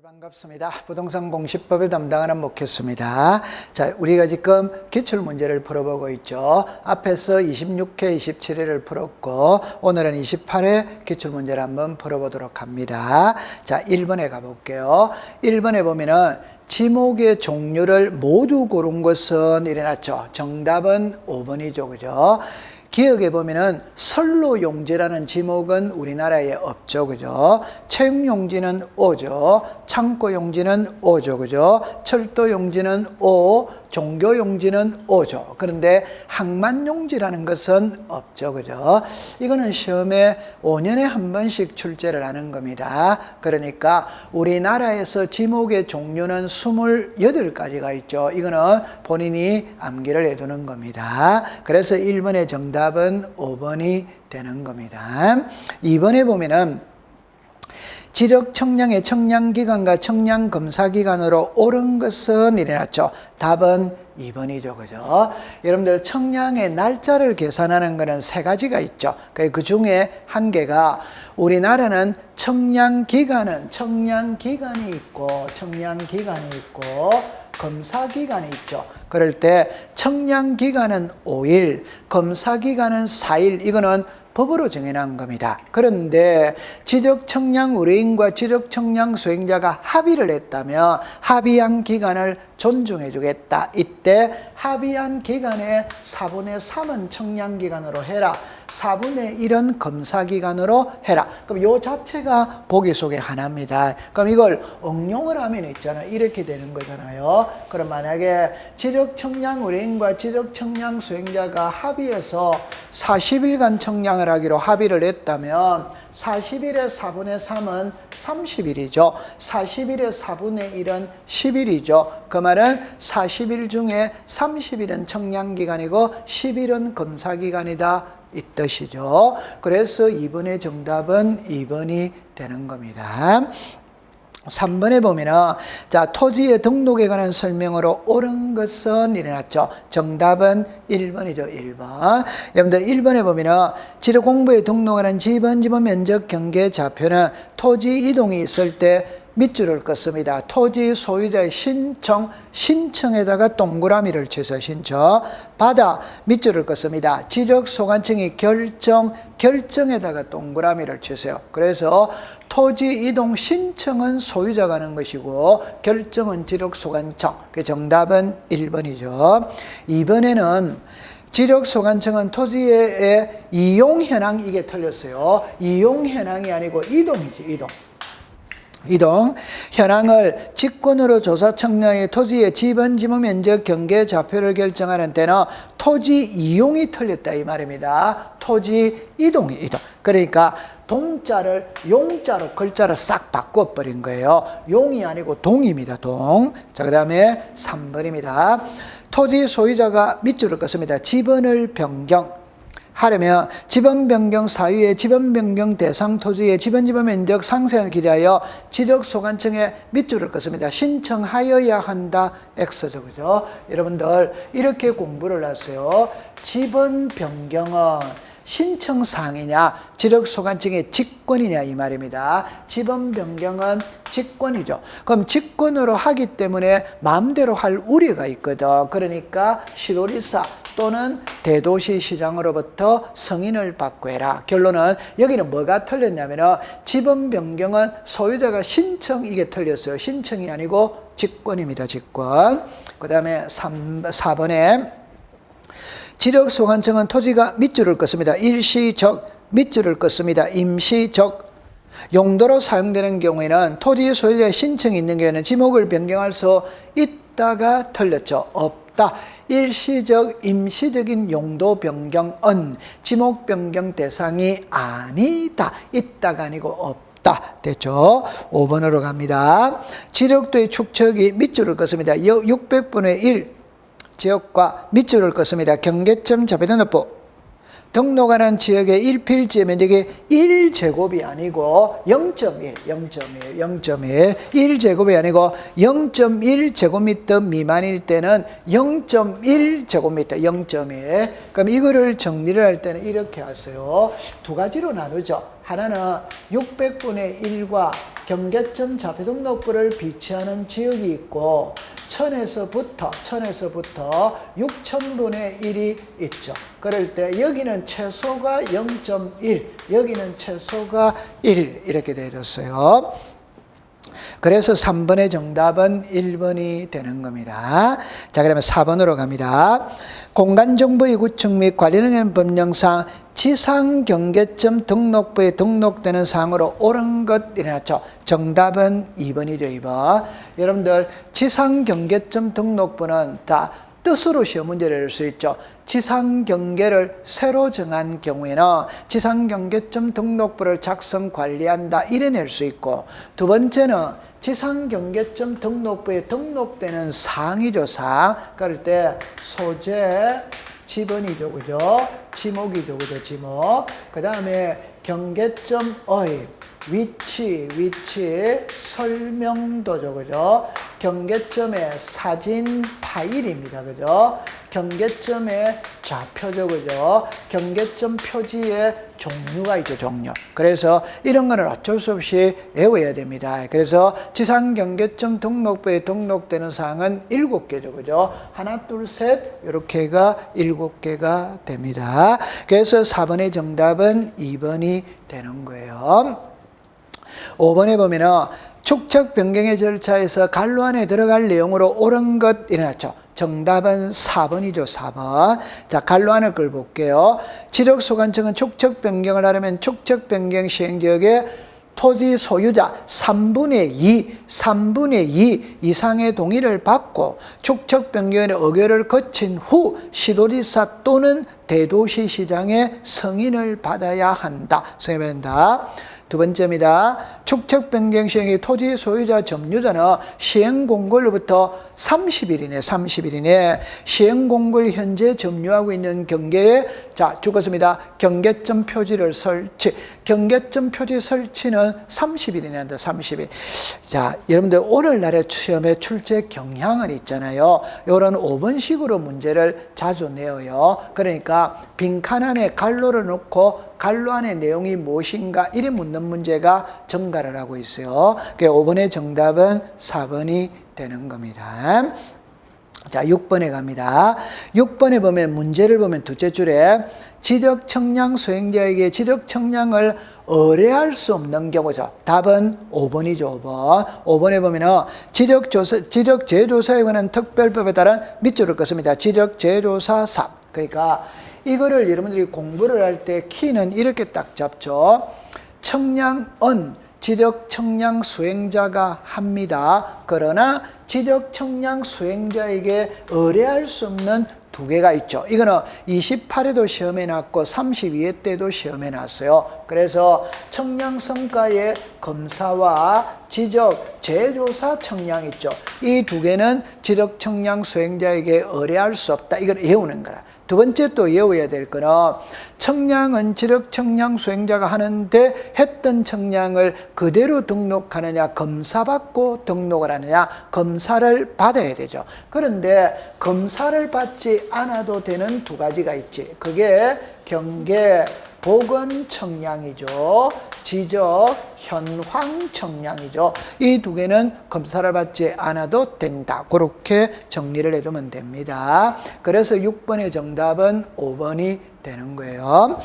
반갑습니다. 부동산 공시법을 담당하는 목회수입니다. 자, 우리가 지금 기출문제를 풀어보고 있죠. 앞에서 26회, 27회를 풀었고 오늘은 28회 기출문제를 한번 풀어보도록 합니다. 자, 1번에 가볼게요. 1번에 보면은 지목의 종류를 모두 고른 것은 이래놨죠. 정답은 5번이죠. 그죠? 기억해 보면은 선로용지라는 지목은 우리나라에 없죠. 그죠? 채용용지는 O죠. 창고용지는 O죠. 그죠? 철도용지는 O, 종교용지는 O죠. 그런데 항만용지라는 것은 없죠. 그죠? 이거는 시험에 5년에 한 번씩 출제를 하는 겁니다. 그러니까 우리나라에서 지목의 종류는 28가지가 있죠. 이거는 본인이 암기를 해두는 겁니다. 그래서 1번의 정답은 5번이 되는 겁니다. 2번에 보면은 지적 청량의 청량기간과 청량검사기간으로 옳은 것은 이래놨죠. 답은 2번이죠. 그죠? 여러분들 청량의 날짜를 계산하는 것은 3가지가 있죠. 그 중에 한 개가 우리나라는 청량기간이 있고 검사기간이 있죠. 그럴 때 청량기간은 5일, 검사기간은 4일. 이거는 법으로 정해놓은 겁니다. 그런데 지적청량 의뢰인과 지적청량 수행자가 합의를 했다면 합의한 기간을 존중해 주겠다. 이때 합의한 기간의 4분의 3은 청량기간으로 해라. 4분의 1은 검사기간으로 해라. 그럼 요 자체가 보기 속에 하나입니다. 그럼 이걸 응용을 하면 있잖아요. 이렇게 되는 거잖아요. 그럼 만약에 지적청량 의뢰인과 지적청량 수행자가 합의해서 40일간 청량을 하기로 합의를 했다면 40일의 4분의 3은 30일이죠. 40일의 4분의 1은 10일이죠. 그 말은 40일 중에 30일은 청량기간이고 10일은 검사기간이다. 이 뜻이죠. 그래서 2번의 정답은 2번이 되는 겁니다. 3번에 보면은 자 토지의 등록에 관한 설명으로 옳은 것은 이래놨죠. 정답은 1번이죠. 1번. 여러분들 1번에 보면은 지력공부에 등록하는 지번 면적 경계 좌표는 토지 이동이 있을 때 밑줄을 긋습니다. 토지 소유자의 신청에다가 동그라미를 쳐서 신청. 받아 밑줄을 긋습니다. 지적소관청이 결정에다가 동그라미를 치세요. 그래서 토지 이동 신청은 소유자가 하는 것이고 결정은 지적소관청. 그 정답은 1번이죠. 2번에는 지적소관청은 토지의 이용 현황, 이게 틀렸어요. 이용 현황이 아니고 이동이지, 이동 현황을 직권으로 조사 청량의 토지의 지번 지분 면적 경계 좌표를 결정하는 때는 토지 이용이 틀렸다 이 말입니다. 토지 이동. 그러니까 동자를 용자로 글자를 싹 바꿔버린 거예요. 용이 아니고 동입니다. 동. 자, 그 다음에 3번입니다. 토지 소유자가 밑줄을 긋습니다. 지번을 변경 하려면 지번 변경 사유의 지번 변경 대상 토지의 지번 면적 상세를 기재하여 지적소관청에 밑줄을 긋습니다. 신청하여야 한다. X죠. 그죠? 여러분들 이렇게 공부를 하세요. 지번 변경은 신청사항이냐 지적소관청의 직권이냐 이 말입니다. 지번 변경은 직권이죠. 그럼 직권으로 하기 때문에 마음대로 할 우려가 있거든. 그러니까 시도리사 또는 대도시시장으로부터 승인을 받고 해라. 결론은 여기는 뭐가 틀렸냐면 지번 변경은 소유자가 신청, 이게 틀렸어요. 신청이 아니고 직권입니다. 직권. 그 다음에 4번에 지적소관청은 토지가 밑줄을 긋습니다. 일시적 밑줄을 긋습니다. 임시적 용도로 사용되는 경우에는 토지 소유자의 신청이 있는 경우에는 지목을 변경할 수 있다가 틀렸죠. 없다. 일시적, 임시적인 용도 변경은 지목 변경 대상이 아니다. 있다가 아니고 없다. 됐죠? 5번으로 갑니다. 지력도의 축척이 밑줄을 긋습니다. 600분의 1 지역과 밑줄을 긋습니다. 경계점 자배등록부 등록하는 지역의 1필지의 면적이 1제곱이 아니고 0.1, 1제곱이 아니고 0.1제곱미터 미만일 때는 0.1제곱미터, 0.1. 그럼 이거를 정리를 할 때는 이렇게 하세요. 두 가지로 나누죠. 하나는 600분의 1과 경계점 자폐등록부를 비치하는 지역이 있고 천에서부터 6천분의 1이 있죠. 그럴 때 여기는 최소가 0.1, 여기는 최소가 1 이렇게 되어졌어요. 그래서 3번의 정답은 1번이 되는 겁니다. 자, 그러면 4번으로 갑니다. 공간정보의 구축 및 관리능력 법령상 지상경계점 등록부에 등록되는 사항으로 옳은 것 일어났죠. 정답은 2번이죠. 2번. 여러분들 지상경계점 등록부는 다 뜻으로 시험 문제를 낼 수 있죠. 지상경계를 새로 정한 경우에는 지상경계점 등록부를 작성 관리한다 이래 낼 수 있고, 두 번째는 지상경계점 등록부에 등록되는 사항이죠. 사항. 그럴 때 소재, 지번이죠. 그죠? 지목이죠. 그죠? 지목. 그 다음에 경계점의 위치, 설명도죠. 그죠? 경계점의 사진 파일입니다. 그죠? 경계점의 좌표죠. 그죠? 경계점 표지의 종류가 있죠. 종류. 그래서 이런 거는 어쩔 수 없이 외워야 됩니다. 그래서 지상경계점 등록부에 등록되는 사항은 7개죠. 그죠? 하나, 둘, 셋 이렇게가 7개가 됩니다. 그래서 4번의 정답은 2번이 되는 거예요. 5번에 보면은 축척 변경의 절차에서 갈로 안에 들어갈 내용으로 옳은 것 일어났죠. 정답은 4번이죠. 4번. 자, 갈로 안을 걸 볼게요. 지적소관청은 축척 변경을 하려면 축척 변경 시행지역에 토지 소유자 3분의 2 이상의 동의를 받고 축척 변경의 의결을 거친 후 시도지사 또는 대도시시장의 승인을 받아야 한다. 승인을 받는다. 두 번째입니다. 축척 변경 시행의 토지 소유자 점유자는 시행 공고일로부터 30일 이내 시행 공고일 현재 점유하고 있는 경계에 죽었습니다. 경계점 표지를 설치. 경계점 표지 설치는 30일 이내 한다. 30일. 자, 여러분들 오늘날의 시험에 출제 경향은 있잖아요. 이런 5번식으로 문제를 자주 내어요. 그러니까 빈칸 안에 갈로를 넣고 갈로 안의 내용이 무엇인가 이래 묻는 문제가 증가를 하고 있어요. 5번의 정답은 4번이 되는 겁니다. 자, 6번에 갑니다. 6번에 보면 문제를 보면 둘째 줄에 지적청량 수행자에게 지적청량을 의뢰할 수 없는 경우죠. 답은 5번이죠. 5번. 5번에 보면은 지적재조사에 관한 특별법에 따른 밑줄을 긋습니다. 지적재조사 3. 그러니까 이거를 여러분들이 공부를 할 때 키는 이렇게 딱 잡죠. 청량은 지적청량 수행자가 합니다. 그러나 지적청량 수행자에게 의뢰할 수 없는 두 개가 있죠. 이거는 28회도 시험에 났고 32회 때도 시험에 났어요. 그래서 청량성과의 검사와 지적 재조사 청량 있죠. 이 두 개는 지적청량 수행자에게 의뢰할 수 없다. 이걸 외우는 거라. 두 번째 또 외워야 될 거는 청량은 지적청량 수행자가 하는데 했던 청량을 그대로 등록하느냐 검사받고 등록을 하느냐 검사를 받아야 되죠. 그런데 검사를 받지 않아도 되는 두 가지가 있지. 그게 경계 보건 청량이죠. 지적 현황 청량이죠. 이 두 개는 검사를 받지 않아도 된다. 그렇게 정리를 해두면 됩니다. 그래서 6번의 정답은 5번이 되는 거예요.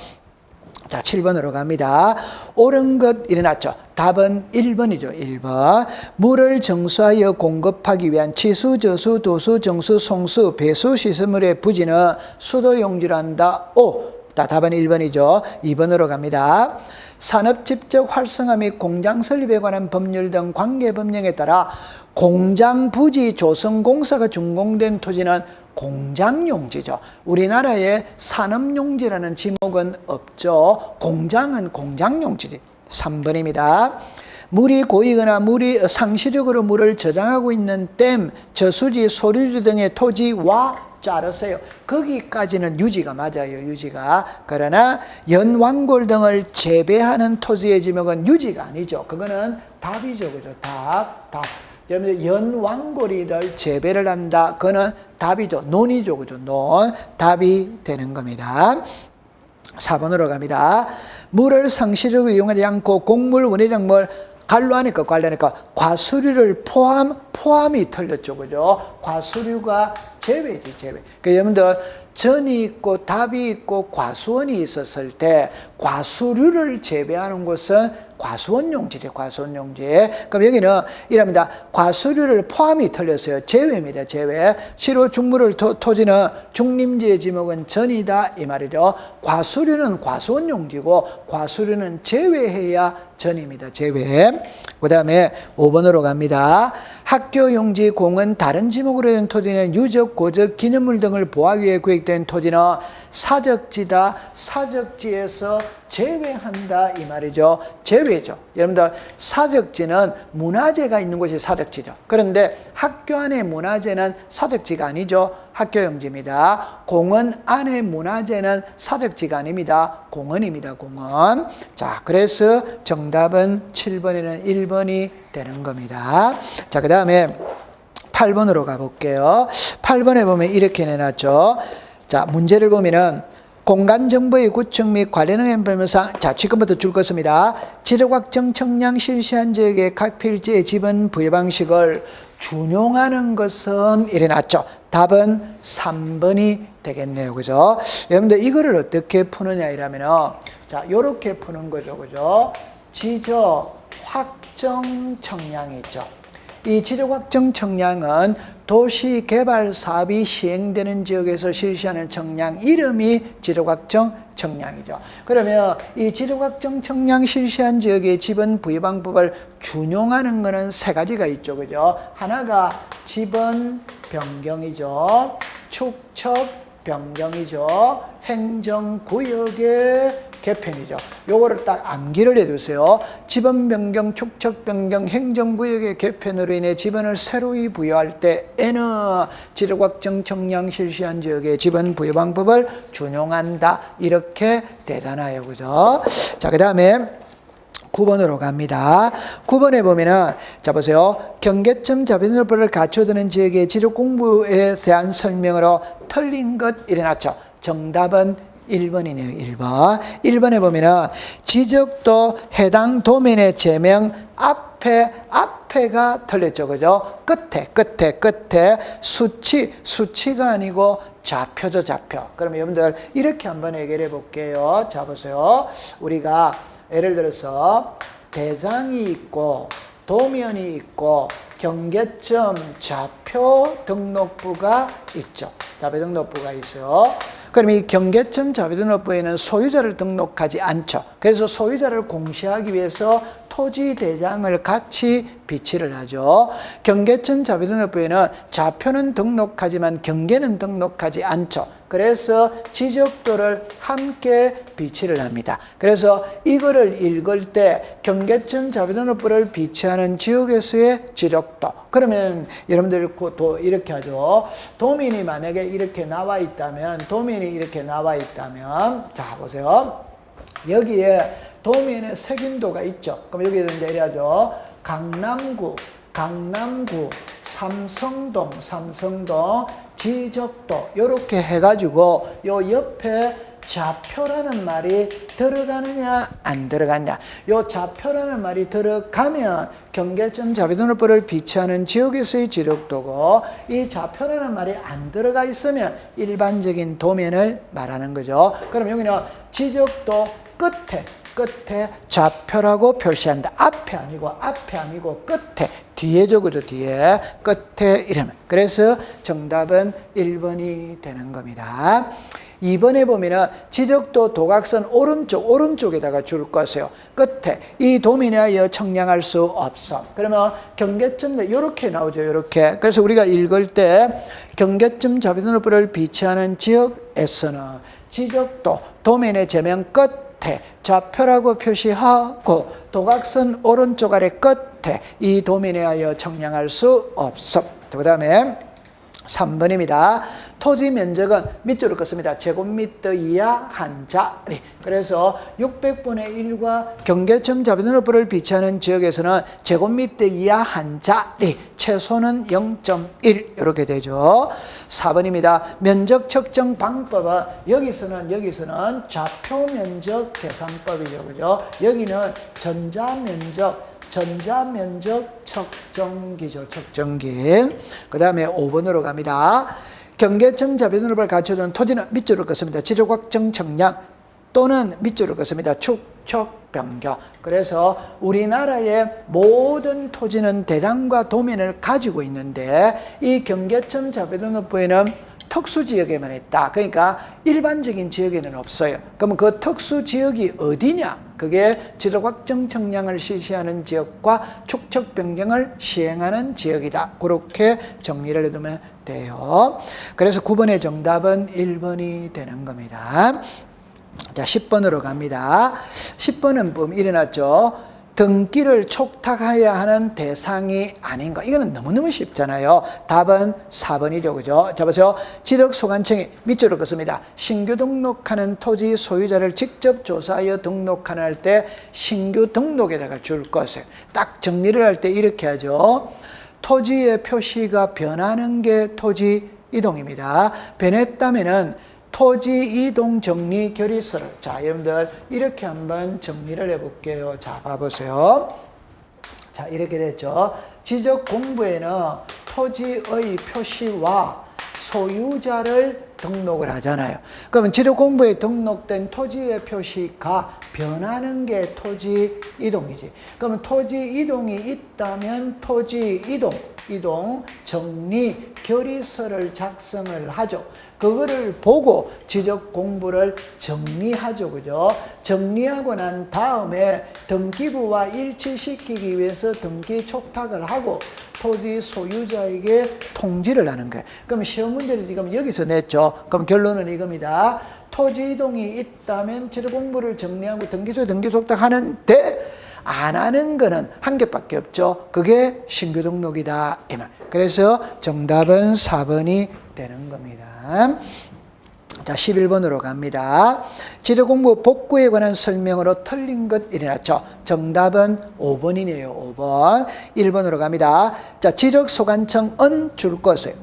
자, 7번으로 갑니다. 옳은 것 일어났죠. 답은 1번이죠. 1번. 물을 정수하여 공급하기 위한 치수, 저수, 도수, 정수, 송수, 배수 시설물의 부지는 수도용지로 한다. 오. 답은 1번이죠. 2번으로 갑니다. 산업 집적 활성화 및 공장 설립에 관한 법률 등 관계 법령에 따라 공장 부지 조성 공사가 준공된 토지는 공장용지죠. 우리나라에 산업용지라는 지목은 없죠. 공장은 공장용지지. 3번입니다. 물이 고이거나 물이 상시적으로 물을 저장하고 있는 댐, 저수지, 소류지 등의 토지와 자르세요. 거기까지는 유지가 맞아요. 유지가. 그러나 연왕골 등을 재배하는 토지의 지목은 유지가 아니죠. 그거는 답이죠. 그죠? 답. 연왕골이를 재배를 한다. 그거는 답이죠. 논이죠. 그죠? 논. 답이 되는 겁니다. 4번으로 갑니다. 물을 상시적으로 이용하지 않고 곡물, 원예작물 관로하니까 관로하니까 과수류를 포함이 틀렸죠. 그죠? 과수류가 제외지, 제외. 그러니까 여러분들 전이 있고 답이 있고 과수원이 있었을 때 과수류를 제외하는 것은 과수원용지죠. 과수원용지. 그럼 여기는 이랍니다. 과수류를 포함이 틀렸어요. 제외입니다. 제외. 시로 중물을 토지는 중림지의 지목은 전이다 이 말이죠. 과수류는 과수원용지고 과수류는 제외해야 전입니다. 제외. 그 다음에 5번으로 갑니다. 학교용지 공은 다른 지목으로 된 토지는 유적, 고적, 기념물 등을 보호하기 위해 구획된 토지는 사적지다. 사적지에서 제외한다 이 말이죠. 제외죠. 여러분들 사적지는 문화재가 있는 곳이 사적지죠. 그런데 학교 안에 문화재는 사적지가 아니죠. 학교용지입니다. 공원 안에 문화재는 사적지가 아닙니다. 공원입니다. 공원. 자, 그래서 정답은 7번에는 1번이 되는 겁니다. 자, 그 다음에 8번으로 가볼게요. 8번에 보면 이렇게 내놨죠. 자, 문제를 보면은 공간정보의 구축 및 관련 행변상, 자, 지금부터 줄 것입니다. 지력확정 청량 실시한 지역의 각 필지의 지분 부여 방식을 준용하는 것은 이래 놨죠. 답은 3번이 되겠네요. 그죠? 여러분들 이거를 어떻게 푸느냐 이러면은, 자, 요렇게 푸는 거죠. 그죠? 지적 확정 청량이 있죠. 이 지적 확정 청량은 도시 개발 사업이 시행되는 지역에서 실시하는 청량 이름이 지적 확정 청량이죠. 그러면 이 지적 확정 청량 실시한 지역의 지분 부여 방법을 준용하는 것은 세 가지가 있죠. 그죠? 하나가 지분 변경이죠. 축척 변경이죠. 행정구역의 개편이죠. 요거를 딱 암기를 해두세요. 지분 변경, 축척 변경, 행정구역의 개편으로 인해 지분을 새로이 부여할 때에는 지적 확정 청량 실시한 지역의 지분 부여 방법을 준용한다. 이렇게 되잖아요. 그죠? 자, 그 다음에 9번으로 갑니다. 9번에 보면은, 자, 보세요. 경계점 자비널보를 갖춰두는 지역의 지적 공부에 대한 설명으로 틀린 것 이래놨죠. 정답은 1번이네요. 1번. 1번에 보면은 지적도 해당 도면의 제명 앞에가 틀렸죠. 그죠? 끝에 수치가 아니고 좌표죠. 좌표. 그러면 여러분들 이렇게 한번 해결해 볼게요. 자, 보세요. 우리가 예를 들어서 대장이 있고 도면이 있고 경계점 좌표 등록부가 있죠. 좌표 등록부가 있어요. 그럼 이 경계점 좌표 등록부에는 소유자를 등록하지 않죠. 그래서 소유자를 공시하기 위해서 토지 대장을 같이 비치를 하죠. 경계점 좌표 등록부에는 좌표는 등록하지만 경계는 등록하지 않죠. 그래서 지적도를 함께 비치를 합니다. 그래서 이거를 읽을 때 경계점 좌표 등록부를 비치하는 지역의 수의 지적도. 그러면 여러분들 이렇게 하죠. 도면이 만약에 이렇게 나와 있다면, 자, 보세요. 여기에 도면에 색인도가 있죠. 그럼 여기에 이제 이래 하죠. 강남구, 삼성동, 지적도, 요렇게 해가지고 요 옆에 좌표라는 말이 들어가느냐 안 들어가냐. 요 좌표라는 말이 들어가면 경계점 자비등록부를 비치하는 지역에서의 지적도고, 이 좌표라는 말이 안 들어가 있으면 일반적인 도면을 말하는 거죠. 그럼 여기는 지적도 끝에 좌표라고 표시한다. 앞에 아니고 끝에, 뒤에죠. 그죠? 뒤에, 끝에 이러면. 그래서 정답은 1번이 되는 겁니다. 2번에 보면은 지적도 도각선 오른쪽에다가 줄 것이에요. 끝에 이 도면에 하여 청량할 수 없어. 그러면 경계점 이렇게 나오죠. 이렇게. 그래서 우리가 읽을 때 경계점 자비등록부를 비치하는 지역에서는 지적도 도면의 제명 끝에 좌표라고 표시하고 도각선 오른쪽 아래 끝에 이 도면에 하여 청량할 수 없어. 그 다음에 3번입니다. 토지 면적은 밑줄을 긋습니다. 제곱미터 이하 한 자리. 그래서 600분의 1과 경계점 자비등록부를 비치하는 지역에서는 제곱미터 이하 한 자리, 최소는 0.1 이렇게 되죠. 4번입니다. 면적 측정 방법은 여기서는 좌표 면적 계산법이죠. 그죠? 여기는 전자 면적 전자면적 측정기죠. 측정기. 그 다음에 5번으로 갑니다. 경계점 자변으로 갖춰준 토지는 밑줄을 긋습니다. 지력확정 청량 또는 밑줄을 긋습니다. 축척 변경. 그래서 우리나라의 모든 토지는 대장과 도면을 가지고 있는데 이 경계점 자변등록부에는 특수지역에만 있다. 그러니까 일반적인 지역에는 없어요. 그러면 그 특수지역이 어디냐? 그게 지역확정 청량을 실시하는 지역과 축척 변경을 시행하는 지역이다. 그렇게 정리를 해두면 돼요. 그래서 9번의 정답은 1번이 되는 겁니다. 자, 10번으로 갑니다. 10번은 보면 일어났죠. 등기를 촉탁해야 하는 대상이 아닌 거. 이거는 너무너무 쉽잖아요. 답은 4번이죠. 그죠? 자, 보세요. 지적소관청이 밑줄을 긋습니다. 신규 등록하는 토지 소유자를 직접 조사하여 등록하는 할 때 신규 등록에다가 줄 것을 딱 정리를 할 때 이렇게 하죠. 토지의 표시가 변하는 게 토지 이동입니다. 변했다면은 토지 이동 정리 결의서를 자 여러분들 이렇게 한번 정리를 해볼게요. 자 봐보세요. 자 이렇게 됐죠. 지적 공부에는 토지의 표시와 소유자를 등록을 하잖아요. 그러면 지적 공부에 등록된 토지의 표시가 변하는 게 토지 이동이지. 그러면 토지 이동이 있다면 토지 이동 정리 결의서를 작성을 하죠. 그거를 보고 지적 공부를 정리하죠. 그죠? 정리하고 난 다음에 등기부와 일치시키기 위해서 등기 촉탁을 하고 토지 소유자에게 통지를 하는 거예요. 그럼 시험 문제를 지금 여기서 냈죠. 그럼 결론은 이겁니다. 토지 이동이 있다면 지적 공부를 정리하고 등기소에 등기 촉탁하는데 안 하는 거는 한 개밖에 없죠. 그게 신규 등록이다. 이 말. 그래서 정답은 4번이 되는 겁니다. 자, 11번으로 갑니다. 지적공부 복구에 관한 설명으로 틀린 것 일어났죠. 정답은 5번이네요. 5번. 1번으로 갑니다. 자, 지적소관청은 줄 것이에요.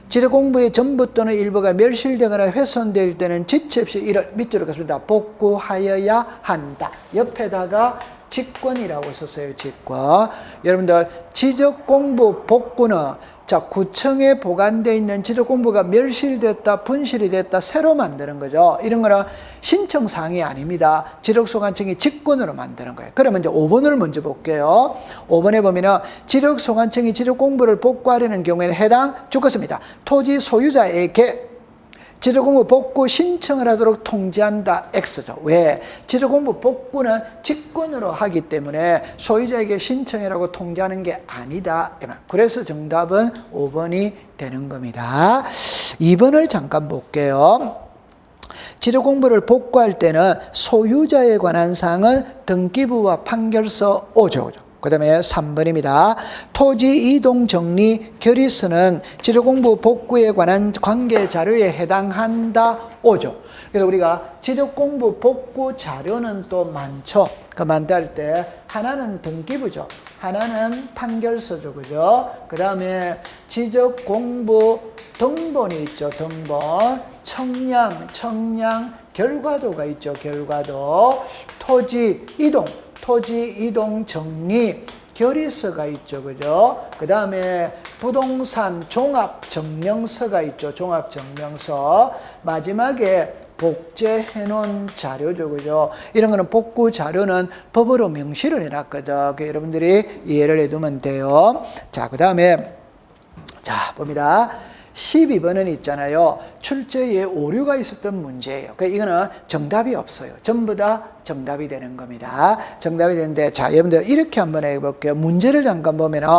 지적공부의 전부 또는 일부가 멸실되거나 훼손될 때는 지체 없이 이를 밑줄을 긋습니다. 복구하여야 한다. 옆에다가 직권이라고 썼어요. 직권. 여러분들 지적공부 복구는 자 구청에 보관되어 있는 지적공부가 멸실됐다, 분실이 됐다, 새로 만드는 거죠. 이런 거는 신청사항이 아닙니다. 지적소관청이 직권으로 만드는 거예요. 그러면 이제 5번을 먼저 볼게요. 5번에 보면은 지적소관청이 지적공부를 복구하려는 경우에는 해당 주것입니다. 토지 소유자에게 지적공부 복구 신청을 하도록 통지한다. X죠. 왜? 지적공부 복구는 직권으로 하기 때문에 소유자에게 신청이라고 통지하는 게 아니다. 그래서 정답은 5번이 되는 겁니다. 2번을 잠깐 볼게요. 지적공부를 복구할 때는 소유자에 관한 사항은 등기부와 판결서 5조. 그 다음에 3번입니다. 토지 이동 정리 결의서는 지적공부 복구에 관한 관계 자료에 해당한다. 5조. 그래서 우리가 지적공부 복구 자료는 또 많죠. 그 만들 때 하나는 등기부죠. 하나는 판결서죠. 그죠? 그 다음에 지적공부 등본이 있죠. 등본. 청량 결과도가 있죠. 결과도. 토지 이동 정리 결의서가 있죠. 그죠? 그 다음에 부동산 종합증명서가 있죠. 종합증명서. 마지막에 복제해 놓은 자료죠. 그죠? 이런 거는 복구 자료는 법으로 명시를 해놨거든. 여러분들이 이해를 해두면 돼요. 자, 그 다음에 자, 봅니다. 12번은 있잖아요. 출제에 오류가 있었던 문제예요. 그러니까 이거는 정답이 없어요. 전부 다 정답이 되는 겁니다. 정답이 되는데, 자, 여러분들 이렇게 한번 해볼게요. 문제를 잠깐 보면은,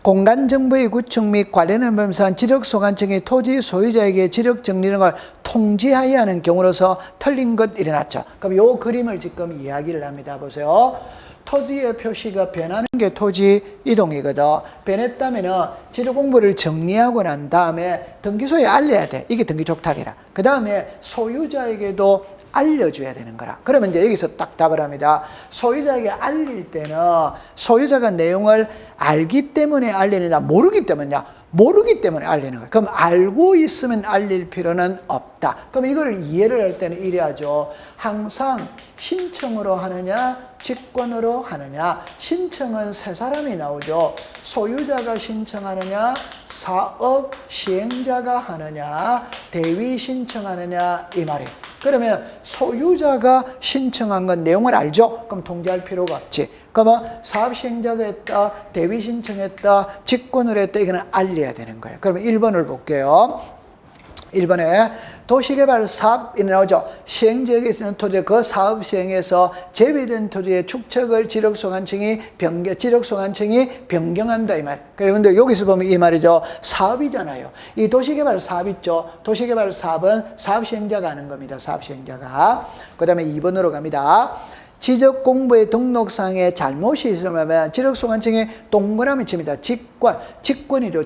공간정보의 구축 및 관련한 범사한 지적소관청이 토지 소유자에게 지적 정리하는 걸 통지하여야 하는 경우로서 틀린 것 일어났죠. 그럼 요 그림을 지금 이야기를 합니다. 보세요. 토지의 표시가 변하는 게 토지 이동이거든. 변했다면은 지적공부를 정리하고 난 다음에 등기소에 알려야 돼. 이게 등기촉탁이라. 그 다음에 소유자에게도 알려줘야 되는 거라. 그러면 이제 여기서 딱 답을 합니다. 소유자에게 알릴 때는 소유자가 내용을 알기 때문에 알리느냐, 모르기 때문이냐? 모르기 때문에 알리는 거예요. 그럼 알고 있으면 알릴 필요는 없다. 그럼 이거를 이해를 할 때는 이래 하죠. 항상 신청으로 하느냐, 직권으로 하느냐. 신청은 세 사람이 나오죠. 소유자가 신청하느냐, 사업 시행자가 하느냐, 대위 신청하느냐, 이 말이에요. 그러면 소유자가 신청한 건 내용을 알죠? 그럼 통지할 필요가 없지. 그러면 사업 시행자가 했다, 대위 신청했다, 직권을 했다, 이거는 알려야 되는 거예요. 그러면 1번을 볼게요. 1번에 도시개발 사업이 나오죠. 시행지역에 있는 토지, 그 사업 시행에서 제외된 토지의 축척을 지력소관청이 변경한다, 이 말. 그런데 여기서 보면 이 말이죠. 사업이잖아요. 이 도시개발 사업 있죠. 도시개발 사업은 사업 시행자가 하는 겁니다. 사업 시행자가. 그 다음에 2번으로 갑니다. 지적공부의 등록상에 잘못이 있으면 지력소관청에 동그라미 칩니다. 직권이죠.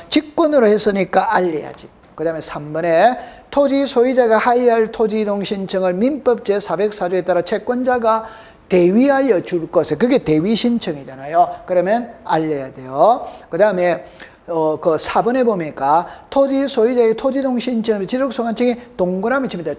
직권으로 했으니까 알려야지. 그 다음에 3번에 토지 소유자가 하여할 토지 이동 신청을 민법 제404조에 따라 채권자가 대위하여 줄 것을, 그게 대위 신청이잖아요. 그러면 알려야 돼요. 그 다음에 그 4번에 보니까 토지 소유자의 토지 이동 신청을 지력소관청에 동그라미 칩니다.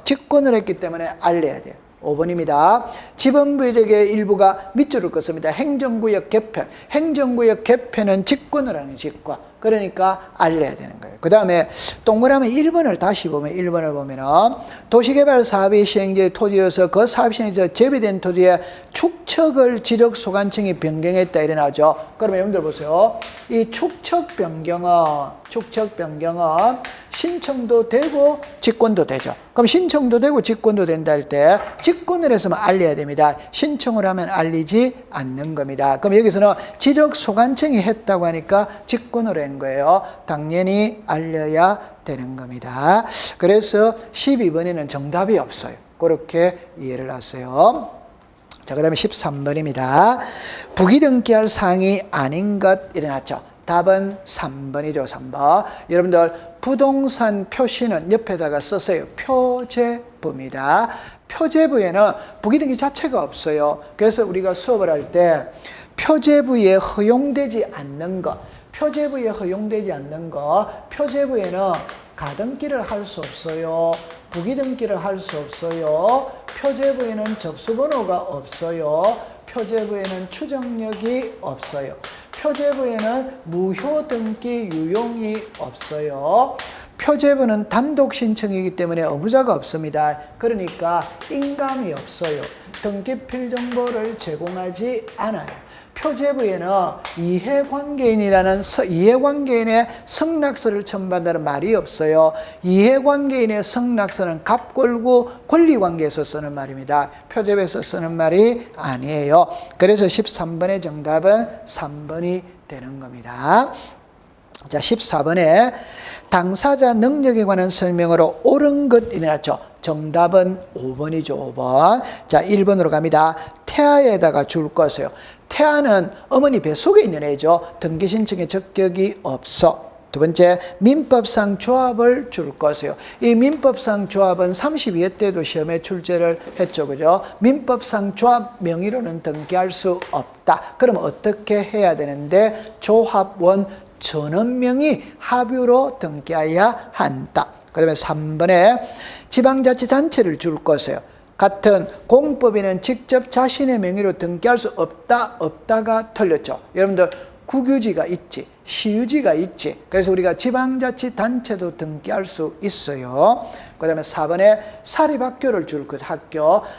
직권을 했기 때문에 알려야 돼요. 5번입니다. 지방부의적의 일부가 밑줄을 긋습니다. 행정구역 개편. 행정구역 개편은 직권을 하는 직권. 그러니까 알려야 되는 거예요. 그 다음에 동그라미 1번을 다시 보면 1번을 보면은 도시개발 사업이 시행지의 토지여서 그 사업 시행에서 제외된 토지의 축척을 지력소관청이 변경했다 이래 나오죠. 그러면 여러분들 보세요. 이 축척 변경은 신청도 되고 직권도 되죠. 그럼 신청도 되고 직권도 된다 할 때 직권을 해서만 알려야 됩니다. 신청을 하면 알리지 않는 겁니다. 그럼 여기서는 지력소관청이 했다고 하니까 직권으로 한 거예요. 당연히 알려야 되는 겁니다. 그래서 12번에는 정답이 없어요. 그렇게 이해를 하세요. 자, 그 다음에 13번입니다. 부기등기할 사항이 아닌 것 일어났죠. 답은 3번이죠. 3번. 여러분들 부동산 표시는 옆에다가 썼어요. 표제부입니다. 표제부에는 부기등기 자체가 없어요. 그래서 우리가 수업을 할 때 표제부에 허용되지 않는 것, 표제부에는 가등기를 할 수 없어요. 부기등기를 할 수 없어요. 표제부에는 접수번호가 없어요. 표제부에는 추정력이 없어요. 표제부에는 무효등기 유용이 없어요. 표제부는 단독 신청이기 때문에 의무자가 없습니다. 그러니까 인감이 없어요. 등기필 정보를 제공하지 않아요. 표제부에는 이해관계인의 성낙서를 첨부한다는 말이 없어요. 이해관계인의 성낙서는 갑골구 권리관계에서 쓰는 말입니다. 표제부에서 쓰는 말이 아니에요. 그래서 13번의 정답은 3번이 되는 겁니다. 자, 14번에 당사자 능력에 관한 설명으로 옳은 것 일어났죠. 정답은 5번이죠. 5번. 자, 1번으로 갑니다. 태아에다가 줄 것이요. 태아는 어머니 뱃속에 있는 애죠. 등기 신청에 적격이 없어. 두 번째, 민법상 조합을 줄 것이요. 이 민법상 조합은 32회 때도 시험에 출제를 했죠. 그죠? 민법상 조합 명의로는 등기할 수 없다. 그럼 어떻게 해야 되는데? 조합원 전원명의 합유로 등기해야 한다. 그 다음에 3번에 지방자치단체를 줄 것이요. 같은 공법에는 직접 자신의 명의로 등기할 수 없다가 틀렸죠. 여러분들 국유지가 있지, 시유지가 있지. 그래서 우리가 지방자치단체도 등기할 수 있어요. 그 다음에 4번에 사립학교를 줄 것,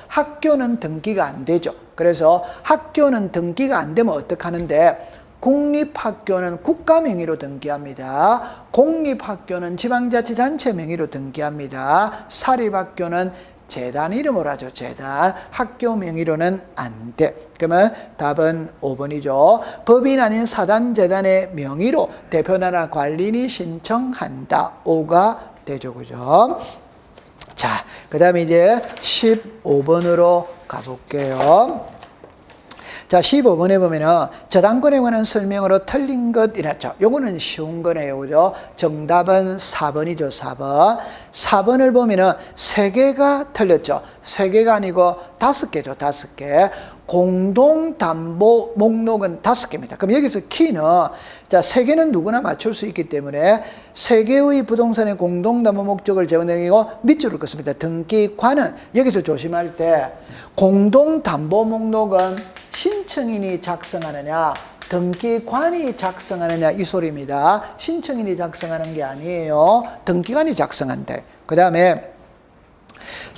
학교는 등기가 안 되죠. 그래서 학교는 등기가 안 되면 어떡하는데? 국립학교는 국가 명의로 등기합니다. 공립학교는 지방자치단체 명의로 등기합니다. 사립학교는 재단 이름으로 하죠. 재단. 학교 명의로는 안 돼. 그러면 답은 5번이죠. 법인 아닌 사단 재단의 명의로 대표나 관리인이 신청한다. 5가 되죠. 그죠? 자, 그 다음에 이제 15번으로 가볼게요. 자, 15번에 보면은 저당권에 관한 설명으로 틀린 것 이랬죠. 요거는 쉬운 거네요. 그죠? 정답은 4번이죠. 4번. 4번을 보면은 3개가 틀렸죠. 3개가 아니고 5개죠. 5개. 공동담보 목록은 5개입니다. 그럼 여기서 키는, 자, 3개는 누구나 맞출 수 있기 때문에 3개의 부동산의 공동담보 목적을 제공되는 거 밑줄을 긋습니다. 등기관은 여기서 조심할 때 공동담보 목록은 신청인이 작성하느냐 등기관이 작성하느냐 이 소리입니다. 신청인이 작성하는 게 아니에요. 등기관이 작성한대. 그 다음에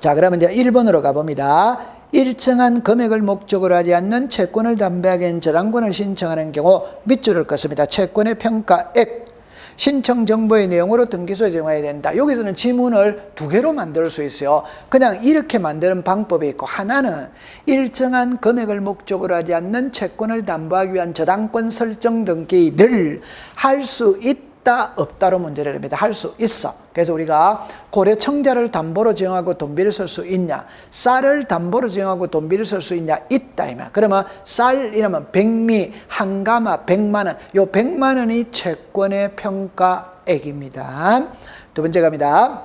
자, 그러면 이제 1번으로 가봅니다. 일정한 금액을 목적으로 하지 않는 채권을 담보하게 한 저당권을 신청하는 경우 밑줄을 긋습니다. 채권의 평가액, 신청 정보의 내용으로 등기소에 제공해야 된다. 여기서는 지문을 2개로 만들 수 있어요. 그냥 이렇게 만드는 방법이 있고, 하나는 일정한 금액을 목적으로 하지 않는 채권을 담보하기 위한 저당권 설정 등기를 할 수 있다 없다로 문제를 냅니다. 할 수 있어. 그래서 우리가 고려청자를 담보로 정하고 돈비를 쓸 수 있냐, 쌀을 담보로 정하고 돈비를 쓸 수 있냐, 있다 이말. 그러면 쌀 이러면 백미, 한가마 100만 원, 요 100만 원이 채권의 평가액입니다. 두 번째 갑니다.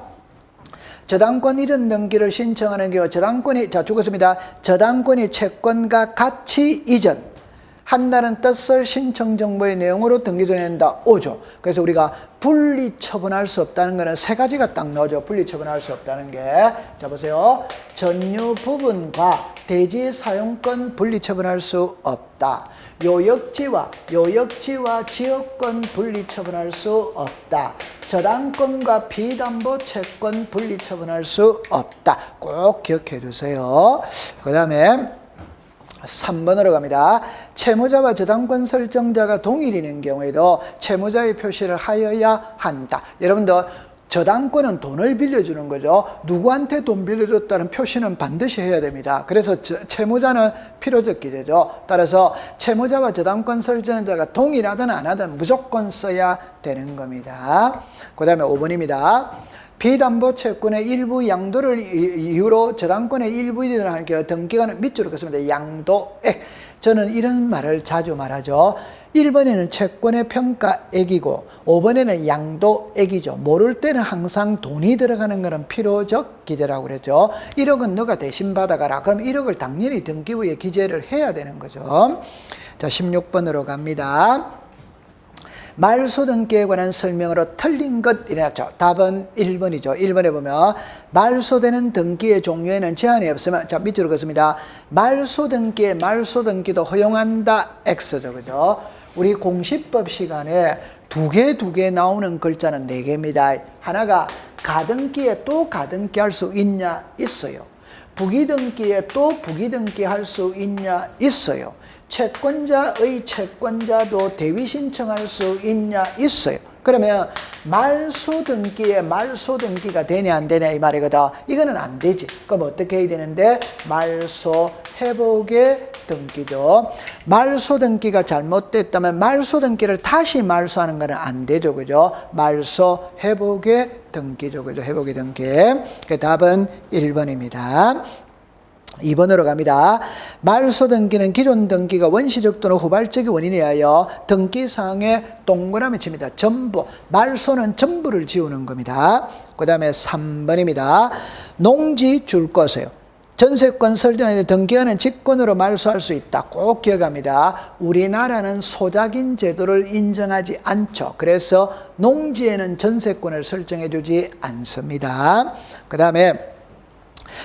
저당권 이전 등기를 신청하는 경우 저당권이, 자, 죽었습니다. 저당권이 채권과 같이 이전 한다는 뜻을 신청 정보의 내용으로 등기소에 낸다. 5조. 그래서 우리가 분리 처분할 수 없다는 거는 3가지가 딱 나오죠. 분리 처분할 수 없다는 게. 자, 보세요. 전유 부분과 대지 사용권 분리 처분할 수 없다. 요역지와 지역권 분리 처분할 수 없다. 저당권과 비담보 채권 분리 처분할 수 없다. 꼭 기억해 두세요. 그 다음에 3번으로 갑니다. 채무자와 저당권 설정자가 동일인 경우에도 채무자의 표시를 하여야 한다. 여러분들 저당권은 돈을 빌려주는 거죠. 누구한테 돈 빌려줬다는 표시는 반드시 해야 됩니다. 그래서 채무자는 필요적 기재죠. 따라서 채무자와 저당권 설정자가 동일하든 안 하든 무조건 써야 되는 겁니다. 그 다음에 5번입니다. 비담보 채권의 일부 양도를 이유로 저당권의 일부 이전을 하는 경우 등기관은 밑줄을 긋습니다. 양도액. 저는 이런 말을 자주 말하죠. 1번에는 채권의 평가액이고 5번에는 양도액이죠. 모를 때는 항상 돈이 들어가는 것은 필요적 기재라고 그랬죠. 1억은 너가 대신 받아가라. 그럼 1억을 당연히 등기부에 기재를 해야 되는 거죠. 자, 16번으로 갑니다. 말소 등기에 관한 설명으로 틀린 것 이래놨죠. 답은 1번이죠. 1번에 보면 말소되는 등기의 종류에는 제한이 없으면, 자, 밑으로 긋습니다. 말소 등기도 허용한다. X죠. 그죠? 우리 공시법 시간에 두 개 나오는 글자는 4개입니다. 하나가 가등기에 또 가등기 할 수 있냐? 있어요. 부기등기에 또 부기등기 할 수 있냐? 있어요. 채권자의 채권자도 대위 신청할 수 있냐? 있어요. 그러면 말소 등기에 말소 등기가 되냐 안 되냐 이 말이거든. 이거는 안 되지. 그럼 어떻게 해야 되는데? 말소 회복의 등기죠. 말소 등기가 잘못됐다면 말소 등기를 다시 말소하는 거는 안 되죠. 그죠? 말소 회복의 등기죠. 그죠? 회복의 등기. 그 답은 1번입니다. 2번으로 갑니다. 말소 등기는 기존 등기가 원시적 또는 후발적인 원인에 의하여 등기사항에 동그라미 칩니다. 전부. 말소는 전부를 지우는 겁니다. 그 다음에 3번입니다. 농지 줄 것이에요. 전세권 설정에 등기하는 직권으로 말소할 수 있다. 꼭 기억합니다. 우리나라는 소작인 제도를 인정하지 않죠. 그래서 농지에는 전세권을 설정해 주지 않습니다. 그 다음에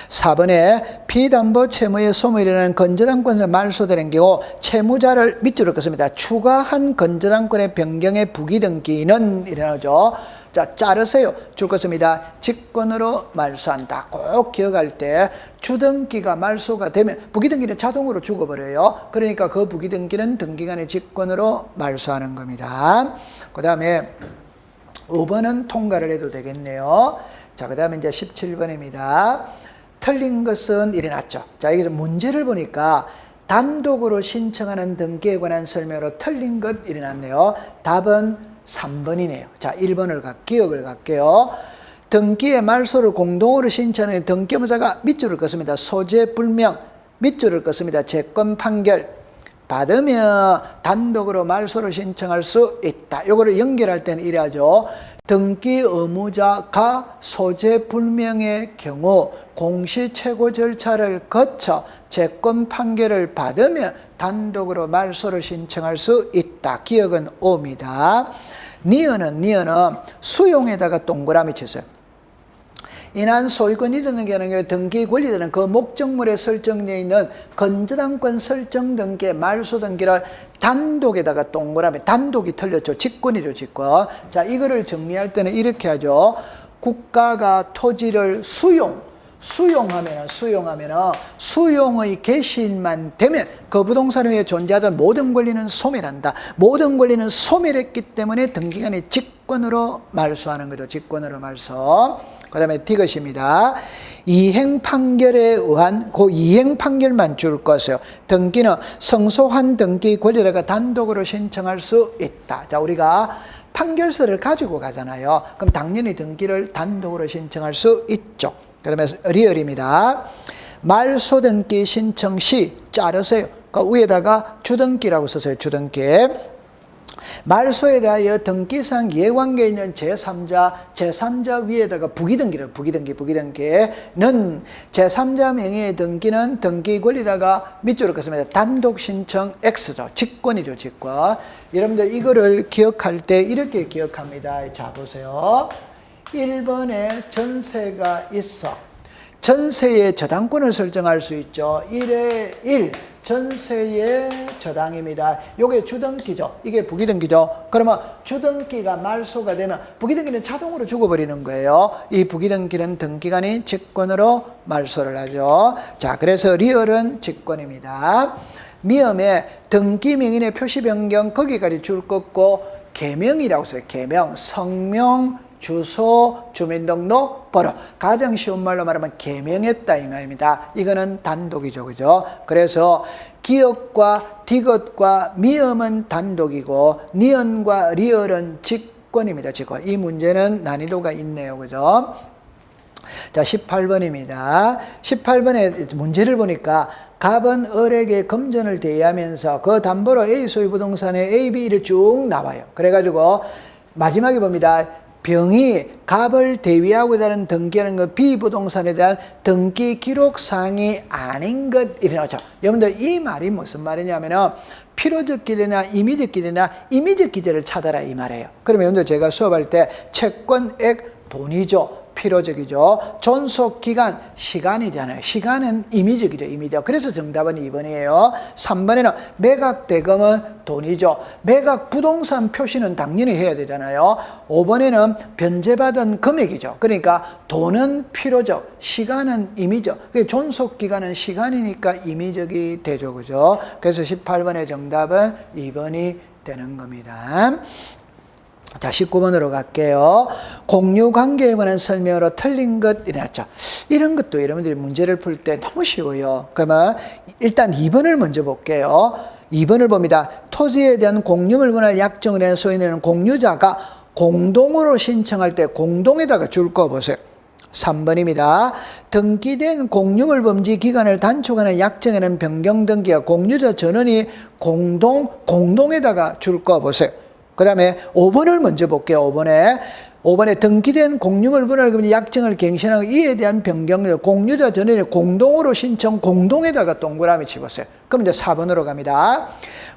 4번에 비담보 채무의 소멸이라는 건저당권을 말소되는 경우 채무자를 밑줄을 긋습니다. 추가한 건저당권의 변경의 부기등기는 이래나오죠. 자, 자르세요. 줄 것입니다. 직권으로 말소한다. 꼭 기억할 때 주등기가 말소가 되면 부기등기는 자동으로 죽어버려요. 그러니까 그 부기등기는 등기관의 직권으로 말소하는 겁니다. 그 다음에 5번은 통과를 해도 되겠네요. 자, 그 다음에 이제 17번입니다. 틀린 것은 이래놨죠. 자, 여기서 문제를 보니까 단독으로 신청하는 등기에 관한 설명으로 틀린 것 이래놨네요. 답은 3번이네요. 자, 1번을 기억을 갈게요. 등기의 말소를 공동으로 신청하는 등기무자가 밑줄을 긋습니다. 소재 불명, 밑줄을 긋습니다. 채권 판결, 받으면 단독으로 말소를 신청할 수 있다. 요거를 연결할 때는 이래야죠. 등기 의무자가 소재 불명의 경우 공시 최고 절차를 거쳐 채권 판결을 받으면 단독으로 말소를 신청할 수 있다. 기억은 옵니다. 니은은 수용에다가 동그라미 쳤어요. 인한 소유권이 되는 경우에 등기 권리자는 그 목적물에 설정되어 있는 건저당권 설정 등기의 말소 등기를 단독에다가 동그라미, 단독이 틀렸죠. 직권이죠, 직권. 자, 이거를 정리할 때는 이렇게 하죠. 국가가 토지를 수용하면 수용의 개시일만 되면 그 부동산 위에 존재하던 모든 권리는 소멸한다. 모든 권리는 소멸했기 때문에 등기관이 직권으로 말소하는 거죠. 직권으로 말소. 그 다음에 디귿입니다. 이행 판결에 의한 그 이행 판결만 줄 것이요. 등기는 성소환 등기 권리자가 단독으로 신청할 수 있다. 자, 우리가 판결서를 가지고 가잖아요. 그럼 당연히 등기를 단독으로 신청할 수 있죠. 그 다음에 리얼입니다. 말소 등기 신청 시 자르세요. 그러니까 위에다가 주등기라고 썼어요. 주등기. 말소에 대하여 등기상 이해관계에 있는 제3자 위에다가 부기등기는 제3자 명의의 등기는 등기 권리자가 밑줄을 긋습니다. 단독 신청 X죠. 직권이죠, 직권. 여러분들 이거를 기억할 때 이렇게 기억합니다. 자, 보세요. 1번에 전세가 있어. 전세의 저당권을 설정할 수 있죠. 1에 1 전세의 저당입니다. 이게 주등기죠. 이게 부기등기죠. 그러면 주등기가 말소가 되면 부기등기는 자동으로 죽어버리는 거예요. 이 부기등기는 등기관이 직권으로 말소를 하죠. 자, 그래서 리얼은 직권입니다. 미음에 등기 명인의 표시 변경 거기까지 줄 긋고 개명이라고 써요. 개명, 성명, 주소, 주민등록, 번호. 가장 쉬운 말로 말하면 개명했다 이 말입니다. 이거는 단독이죠, 그죠? 그래서 기역과 디귿과 미음은 단독이고 니은과 리얼은 직권입니다. 직권. 이 문제는 난이도가 있네요, 그죠? 자, 18번입니다. 18번의 문제를 보니까 갑은 을에게 금전을 대여하면서 그 담보로 A 소유 부동산의 A, B를 쭉 나와요. 그래가지고 마지막에 봅니다. 병이 갑을 대위하고 다른 등기하는 것 B 부동산에 대한 등기 기록사항이 아닌 것 이래놓죠. 여러분들 이 말이 무슨 말이냐면은 필요적 기재나 임의적 기재나 임의적 기재를 찾아라 이 말이에요. 그러면 여러분들 제가 수업할 때 채권액 돈이죠. 필요적이죠. 존속기간 시간이잖아요. 시간은 임의적이죠. 임의적. 그래서 정답은 2번이에요. 3번에는 매각대금은 돈이죠. 매각 부동산 표시는 당연히 해야 되잖아요. 5번에는 변제받은 금액이죠. 그러니까 돈은 필요적, 시간은 임의적. 존속기간은 시간이니까 임의적이 되죠. 그죠? 그래서 18번의 정답은 2번이 되는 겁니다. 자, 19번으로 갈게요. 공유관계에 관한 설명으로 틀린 것 이랬죠. 이런 것도 여러분들이 문제를 풀 때 너무 쉬워요. 그러면 일단 2번을 먼저 볼게요. 2번을 봅니다. 토지에 대한 공유물권을 약정을 한 소인에는 공유자가 공동으로 신청할 때 공동에다가 줄 거 보세요. 3번입니다. 등기된 공유물 범지 기간을 단축하는 약정에는 변경 등기가 공유자 전원이 공동에다가 줄 거 보세요. 그 다음에 5번을 먼저 볼게요. 5번에 등기된 공유물 분할 약정을 갱신하고 이에 대한 변경을 공유자 전원이 공동으로 신청 공동에다가 동그라미 치고있어요. 그럼 이제 4번으로 갑니다.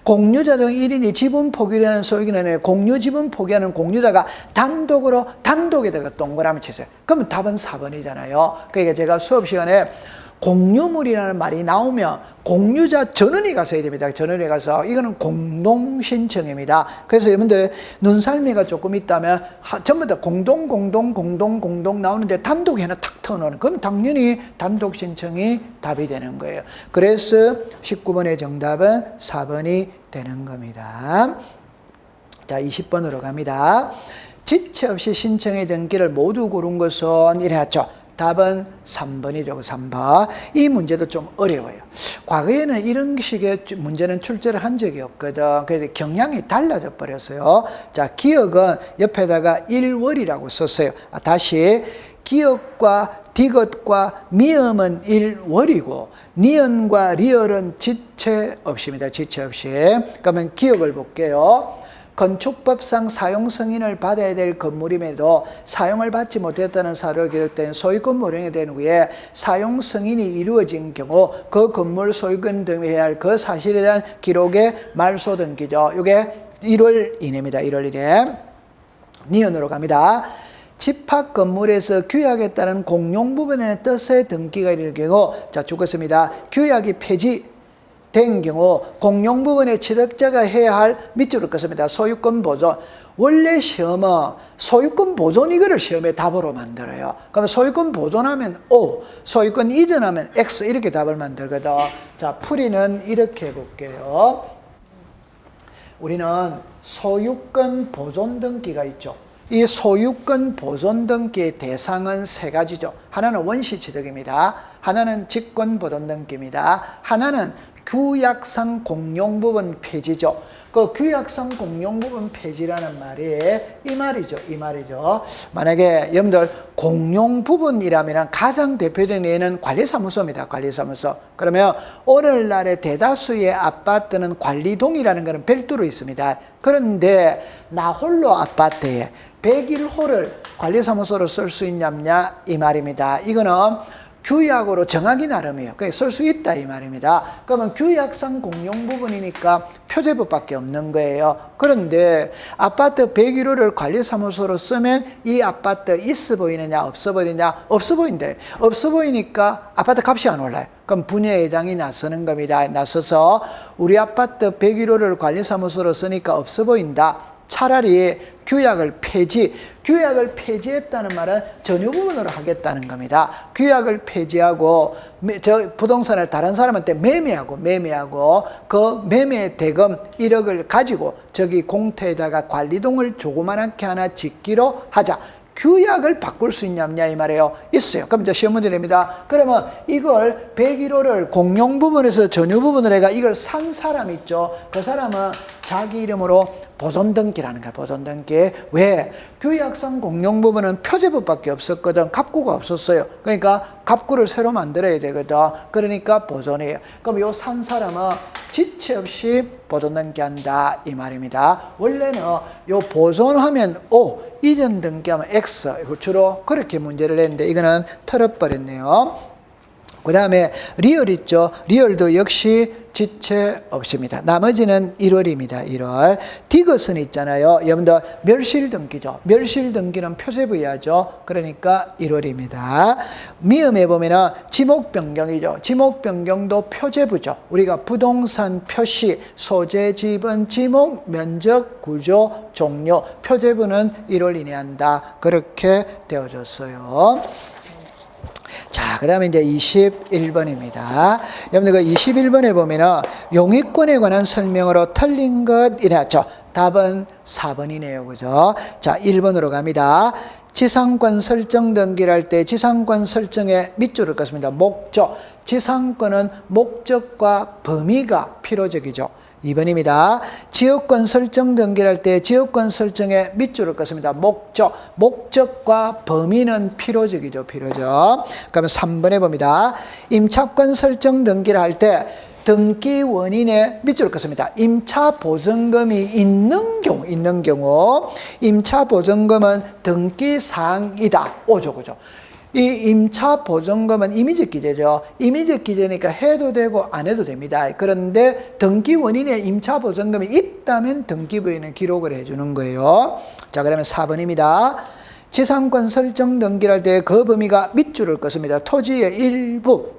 공유자 중 1인이 지분 포기라는 소유권에 공유 지분 포기하는 공유자가 단독에다가 동그라미 치세요. 그러면 답은 4번이잖아요. 그러니까 제가 수업 시간에 공유물이라는 말이 나오면 공유자 전원이 가서 해야 됩니다. 전원이 가서 이거는 공동신청입니다. 그래서 여러분들 눈살미가 조금 있다면 전부 다 공동 나오는데 단독이 하나 탁 터놓는 그럼 당연히 단독신청이 답이 되는 거예요. 그래서 19번의 정답은 4번이 되는 겁니다. 자, 20번으로 갑니다. 지체 없이 신청의 등기를 모두 고른 것은 이래놨죠. 답은 3번이죠. 3번. 이 문제도 좀 어려워요. 과거에는 이런 식의 문제는 출제를 한 적이 없거든. 그래서 경향이 달라져 버렸어요. 자, 기억은 옆에다가 1월이라고 썼어요. 다시 기역과 디귿과 미음은 일월이고 니은과 리을은 지체 없이입니다. 지체 없이. 그러면 기역을 볼게요. 건축법상 사용 승인을 받아야 될 건물임에도 사용을 받지 못했다는 사료로 기록된 소유권 모령에 된 후에 사용 승인이 이루어진 경우 그 건물 소유권 등록해야 할 그 사실에 대한 기록의 말소 등기죠. 이게 1월 이내입니다. 1월 이내. 니은으로 갑니다. 집합 건물에서 규약에 따른 공용 부분의 뜻의 등기가 이르는 경우, 자, 죽었습니다. 규약이 폐지된 경우 공용 부분의 취득자가 해야 할 밑줄을 긋습니다. 소유권 보존. 원래 시험은 소유권 보존 이거를 시험에 답으로 만들어요. 그러면 소유권 보존하면 O, 소유권 이전하면 X 이렇게 답을 만들거든. 자, 풀이는 이렇게 해볼게요. 우리는 소유권 보존 등기가 있죠. 이 소유권 보존 등기의 대상은 세 가지죠. 하나는 원시 취득입니다. 하나는 직권 보존 등기입니다. 하나는 규약상 공용 부분 폐지죠. 그 규약상 공용 부분 폐지라는 말이 이 말이죠. 만약에 여러분들 공용 부분이라면 가장 대표적인 예는 관리사무소입니다. 관리사무소. 그러면 오늘날의 대다수의 아파트는 관리동이라는 것은 별도로 있습니다. 그런데 나 홀로 아파트에 101호를 관리사무소로 쓸 수 있냐 이 말입니다. 이거는 규약으로 정하기 나름이에요. 그래서 쓸 수 있다 이 말입니다. 그러면 규약상 공용 부분이니까 표제법밖에 없는 거예요. 그런데 아파트 101호를 관리사무소로 쓰면 이 아파트 있어 보이느냐 없어 보이느냐 없어 보인대. 없어 보이니까 아파트 값이 안 올라요. 그럼 분야회장이 나서는 겁니다. 나서서 우리 아파트 101호를 관리사무소로 쓰니까 없어 보인다. 차라리 규약을 폐지했다는 말은 전유 부분으로 하겠다는 겁니다. 규약을 폐지하고 저 부동산을 다른 사람한테 매매하고 그 매매 대금 1억을 가지고 저기 공터에다가 관리동을 조그만하게 하나 짓기로 하자. 규약을 바꿀 수 있냐 없냐 이 말이에요. 있어요. 그럼 이제 시험 문제 냅니다. 그러면 이걸 101호를 공용 부분에서 전유 부분을 해가 이걸 산 사람 있죠. 그 사람은 자기 이름으로 보존 등기라는 거야. 보존 등기. 왜? 규약상 공용 부분은 표제법밖에 없었거든. 갑구가 없었어요. 그러니까 갑구를 새로 만들어야 되거든. 그러니까 보존이에요. 그럼 요 산 사람은 지체 없이 보존 등기한다 이 말입니다. 원래는 요 보존하면 O, 이전 등기하면 X 주로 그렇게 문제를 냈는데 이거는 털어버렸네요. 그 다음에 리얼 있죠. 리얼도 역시 지체 없습니다. 나머지는 1월입니다. 1월. 디귿은 있잖아요. 여러분들 멸실 등기죠. 멸실 등기는 표제부야죠. 그러니까 1월입니다. 미음에 보면은 지목 변경이죠. 지목 변경도 표제부죠. 우리가 부동산 표시, 소재, 지분, 지목, 면적, 구조, 종료. 표제부는 1월 이내 한다. 그렇게 되어졌어요. 자, 그 다음에 이제 21번입니다. 여러분들 그 21번에 보면은 용익권에 관한 설명으로 틀린 것 이랬죠. 답은 4번이네요. 그죠? 자, 1번으로 갑니다. 지상권 설정 등기를 할 때 지상권 설정에 밑줄을 긋습니다. 목적. 지상권은 목적과 범위가 필요적이죠. 2번입니다. 지역권 설정 등기를 할 때 지역권 설정에 밑줄을 긋습니다. 목적과 범위는 필요적이죠. 필요적. 그러면 3번에 봅니다. 임차권 설정 등기를 할 때 등기 원인에 밑줄을 긋습니다. 임차 보증금이 있는 경우 임차 보증금은 등기 사항이다. 오죠, 그죠? 이 임차 보증금은 임의적 기재죠. 임의적 기재니까 해도 되고 안 해도 됩니다. 그런데 등기 원인에 임차 보증금이 있다면 등기부에는 기록을 해주는 거예요. 자, 그러면 4번입니다. 지상권 설정 등기를 할 때 그 범위가 밑줄을 긋습니다. 토지의 일부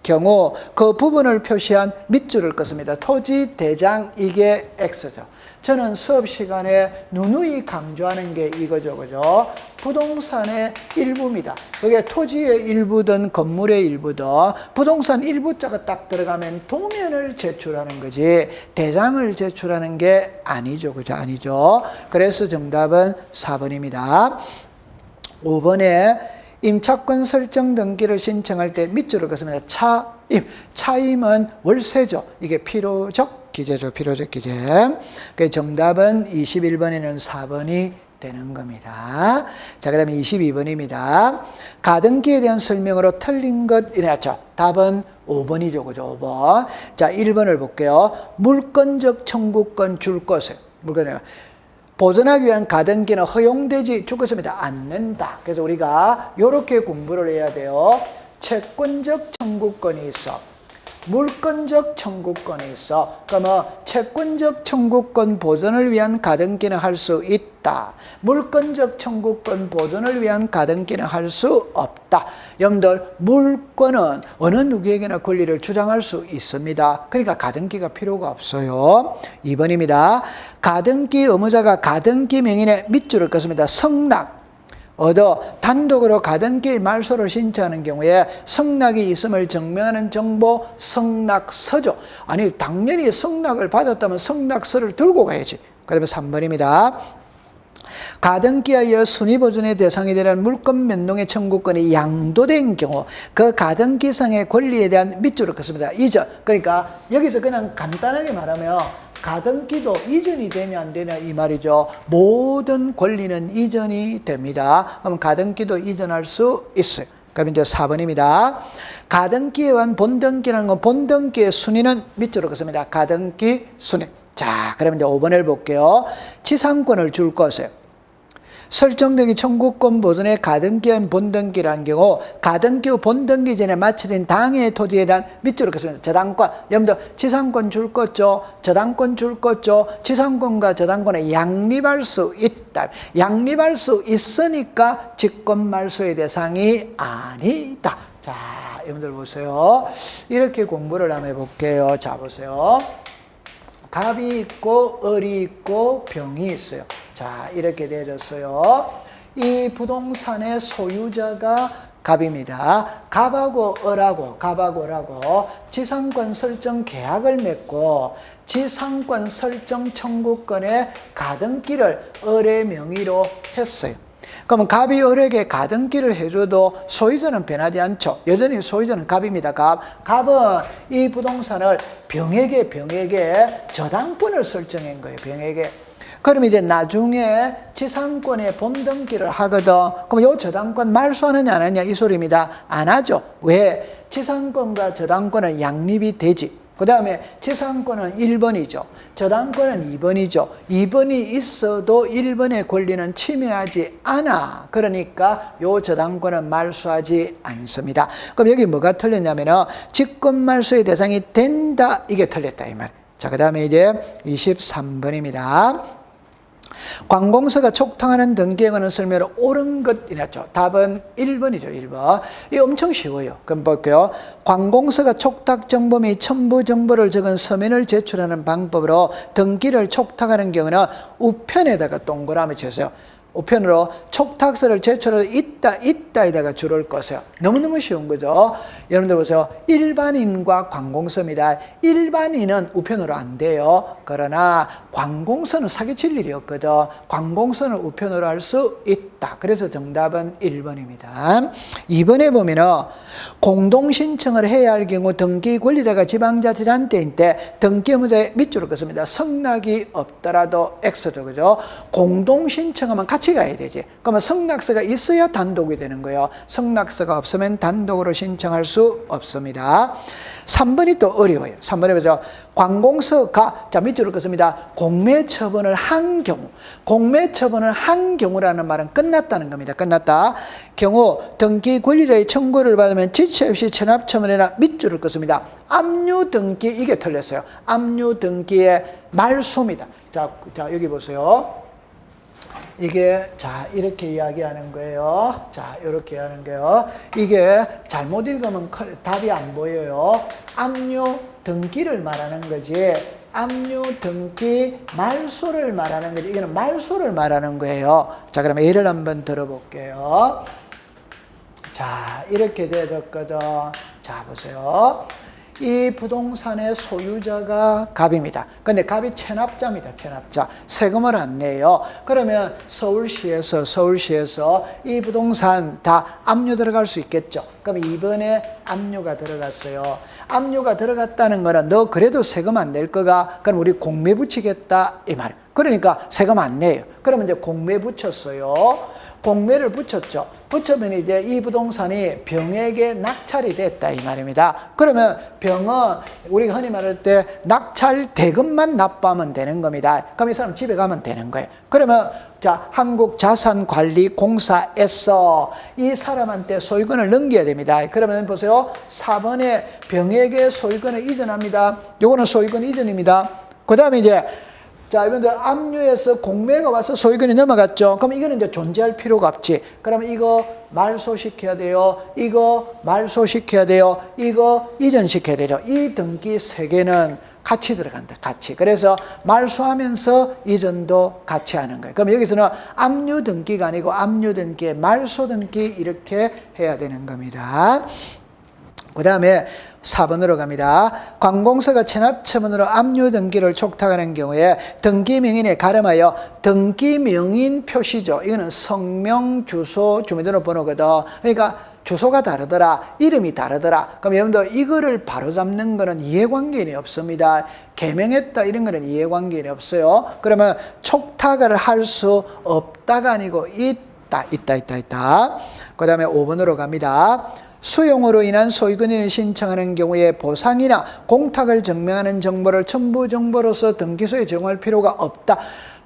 경우 그 부분을 표시한 밑줄을 긋습니다. 토지 대장 이게 X죠. 저는 수업 시간에 누누이 강조하는 게 이거죠. 그죠? 부동산의 일부입니다. 그게 토지의 일부든 건물의 일부든 부동산 일부자가 딱 들어가면 도면을 제출하는 거지 대장을 제출하는 게 아니죠. 그죠? 아니죠. 그래서 정답은 4번입니다. 5번에 임차권 설정 등기를 신청할 때 밑줄을 긋습니다. 차임은 월세죠. 이게 필요적 기재죠. 필요적 기재. 정답은 21번에는 4번이 되는 겁니다. 자, 그 다음에 22번입니다. 가등기에 대한 설명으로 틀린 것 이랬죠. 답은 5번이죠. 그죠? 5번. 자, 1번을 볼게요. 물권적 청구권 줄 것을. 물권을. 보존하기 위한 가등기는 허용되지 줄 것입니다. 않는다. 그래서 우리가 이렇게 공부를 해야 돼요. 채권적 청구권이 있어. 물권적 청구권이 있어. 그러면 채권적 청구권 보존을 위한 가등기는 할 수 있다. 물권적 청구권 보존을 위한 가등기는 할 수 없다. 여러분들 물권은 어느 누구에게나 권리를 주장할 수 있습니다. 그러니까 가등기가 필요가 없어요. 2번입니다. 가등기 의무자가 가등기 명인의 밑줄을 긋습니다. 성낙 얻어 단독으로 가등기 말소를 신청하는 경우에 성낙이 있음을 증명하는 정보 성낙서죠. 아니 당연히 성낙을 받았다면 성낙서를 들고 가야지. 그 다음에 3번입니다. 가등기에 의해 순위보존의 대상이 되는 물권 면동의 청구권이 양도된 경우 그 가등기상의 권리에 대한 밑줄을 긋습니다. 이전. 그러니까 여기서 그냥 간단하게 말하면 가등기도 이전이 되냐 안 되냐 이 말이죠. 모든 권리는 이전이 됩니다. 그럼 가등기도 이전할 수 있어요. 그럼 이제 4번입니다. 가등기에 의한 본등기라는 건 본등기의 순위는 밑줄을 긋습니다. 가등기 순위. 자, 그러면 이제 5번을 볼게요. 지상권을 줄 것이에요. 설정등기 청구권 보존에 가등기한 본등기라는 경우 가등기 후 본등기 전에 마쳐진 당해의 토지에 대한 밑줄을 긋습니다. 저당권. 여러분들 지상권 줄 거죠. 저당권 줄 거죠. 지상권과 저당권을 양립할 수 있다. 양립할 수 있으니까 직권말소의 대상이 아니다. 자, 여러분들 보세요. 이렇게 공부를 한번 해볼게요. 자, 보세요. 갑이 있고 을이 있고 병이 있어요. 자, 이렇게 되어졌어요. 이 부동산의 소유자가 갑입니다. 갑하고 을하고 지상권 설정 계약을 맺고 지상권 설정 청구권의 가등기를 을의 명의로 했어요. 그러면 갑이 을에게 가등기를 해줘도 소유자는 변하지 않죠. 여전히 소유자는 갑입니다. 갑은 이 부동산을 병에게 저당권을 설정한 거예요. 병에게. 그럼 이제 나중에 지상권의 본등기를 하거든. 그럼 이 저당권 말소하느냐 안 하느냐 이 소리입니다. 안 하죠. 왜? 지상권과 저당권은 양립이 되지. 그 다음에 지상권은 1번이죠. 저당권은 2번이죠. 2번이 있어도 1번의 권리는 침해하지 않아. 그러니까 요 저당권은 말소하지 않습니다. 그럼 여기 뭐가 틀렸냐면은 직권말소의 대상이 된다. 이게 틀렸다 이 말. 자, 그 다음에 이제 23번입니다. 관공서가 촉탁하는 등기에 관한 설명으로 옳은 것이었죠. 답은 1번이죠. 1번. 이거 엄청 쉬워요. 그럼 볼게요. 관공서가 촉탁 정보 및 첨부 정보를 적은 서면을 제출하는 방법으로 등기를 촉탁하는 경우는 우편에다가 동그라미 쳐서요. 우편으로 촉탁서를 제출하여 있다에다가 줄을 꺼세요. 너무너무 쉬운 거죠. 여러분들 보세요. 일반인과 관공서입니다. 일반인은 우편으로 안 돼요. 그러나 관공서는 사기칠 일이 없거든. 관공서는 우편으로 할 수 있다. 그래서 정답은 1번입니다. 2번에 보면은 공동신청을 해야 할 경우 등기 권리자가 지방자치단체인데 등기 의무자의 밑줄을 긋습니다. 성낙이 없더라도 X죠. 그죠? 공동신청하면 같이 가야 되지. 그러면 성낙서가 있어야 단독이 되는 거예요. 성낙서가 없으면 단독으로 신청할 수 없습니다. 3번이 또 어려워요. 3번에 보죠. 관공서가, 자, 밑줄을 긋습니다. 공매처분을 한 경우. 공매처분을 한 경우라는 말은 끝났다는 겁니다. 끝났다. 경우 등기 권리자의 청구를 받으면 지체 없이 체납처분이나 밑줄을 긋습니다. 압류 등기, 이게 틀렸어요. 압류 등기의 말소입니다. 자, 여기 보세요. 이게 자 이렇게 이야기하는 거예요. 자 이렇게 하는 거예요. 이게 잘못 읽으면 답이 안 보여요. 압류 등기를 말하는 거지. 압류 등기 말소를 말하는 거지. 이거는 말소를 말하는 거예요. 자 그러면 예를 한번 들어볼게요. 자 이렇게 되었거든. 자 보세요. 이 부동산의 소유자가 갑입니다. 근데 갑이 체납자입니다. 체납자. 세금을 안 내요. 그러면 서울시에서 이 부동산 다 압류 들어갈 수 있겠죠. 그럼 이번에 압류가 들어갔어요. 압류가 들어갔다는 거는 너 그래도 세금 안 낼 거가? 그럼 우리 공매 붙이겠다 이 말이에요. 그러니까 세금 안 내요. 그러면 이제 공매 붙였어요. 공매를 붙였죠. 붙여면 이제 이 부동산이 병에게 낙찰이 됐다 이 말입니다. 그러면 병은 우리가 흔히 말할 때 낙찰 대금만 납부하면 되는 겁니다. 그럼 이 사람 집에 가면 되는 거예요. 그러면 자, 한국자산관리공사에서 이 사람한테 소유권을 넘겨야 됩니다. 그러면 보세요. 4번에 병에게 소유권을 이전합니다. 요거는 소유권 이전입니다. 그 다음에 이제 자, 이분들 압류해서 공매가 와서 소유권이 넘어갔죠. 그럼 이거는 이제 존재할 필요가 없지. 그러면 이거 말소시켜야 돼요. 이거 말소시켜야 돼요. 이거 이전시켜야 되죠. 이 등기 3개는 같이 들어간다. 같이. 그래서 말소하면서 이전도 같이 하는 거예요. 그럼 여기서는 압류 등기가 아니고 압류 등기에 말소 등기 이렇게 해야 되는 겁니다. 그 다음에 4번으로 갑니다. 관공서가 체납처분으로 압류 등기를 촉탁하는 경우에 등기명인에 가름하여 등기명인 표시죠. 이거는 성명, 주소, 주민등록번호거든. 그러니까 주소가 다르더라, 이름이 다르더라. 그럼 여러분들 이거를 바로잡는 거는 이해관계인이 없습니다. 개명했다 이런 거는 이해관계인이 없어요. 그러면 촉탁을 할 수 없다가 아니고 있다. 그 다음에 5번으로 갑니다. 수용으로 인한 소유권을 신청하는 경우에 보상이나 공탁을 증명하는 정보를 첨부 정보로서 등기소에 제공할 필요가 없다.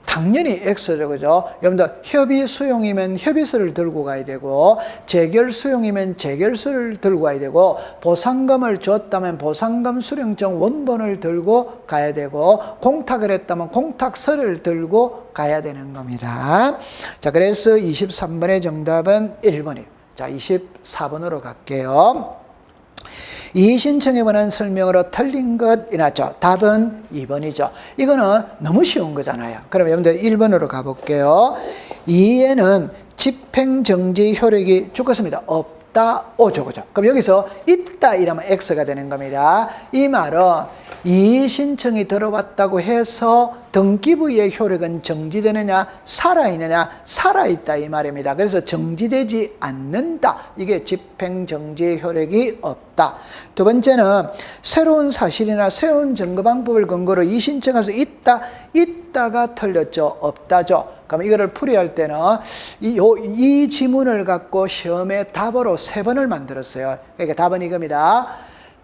당연히 X죠, 그죠? 여러분들 협의 수용이면 협의서를 들고 가야 되고, 재결 수용이면 재결서를 들고 가야 되고, 보상금을 줬다면 보상금 수령증 원본을 들고 가야 되고, 공탁을 했다면 공탁서를 들고 가야 되는 겁니다. 자, 그래서 23번의 정답은 1번이에요. 자, 24번으로 갈게요. 이의신청에 관한 설명으로 틀린 것이 났죠. 답은 2번이죠. 이거는 너무 쉬운 거잖아요. 그럼 여러분들 1번으로 가볼게요. 이의에는 집행정지 효력이 죽었습니다. 없다, 오죠, 그죠? 그럼 여기서 있다 이러면 X가 되는 겁니다. 이 말은 이의신청이 들어왔다고 해서 등기부의 효력은 정지되느냐 살아있느냐 살아있다 이 말입니다. 그래서 정지되지 않는다. 이게 집행정지의 효력이 없다. 두 번째는 새로운 사실이나 새로운 증거방법을 근거로 이의신청할 수 있다가 틀렸죠. 없다죠. 그럼 이거를 풀이할 때는 이 지문을 갖고 시험에 답으로 3번을 만들었어요. 그러니까 답은 이겁니다.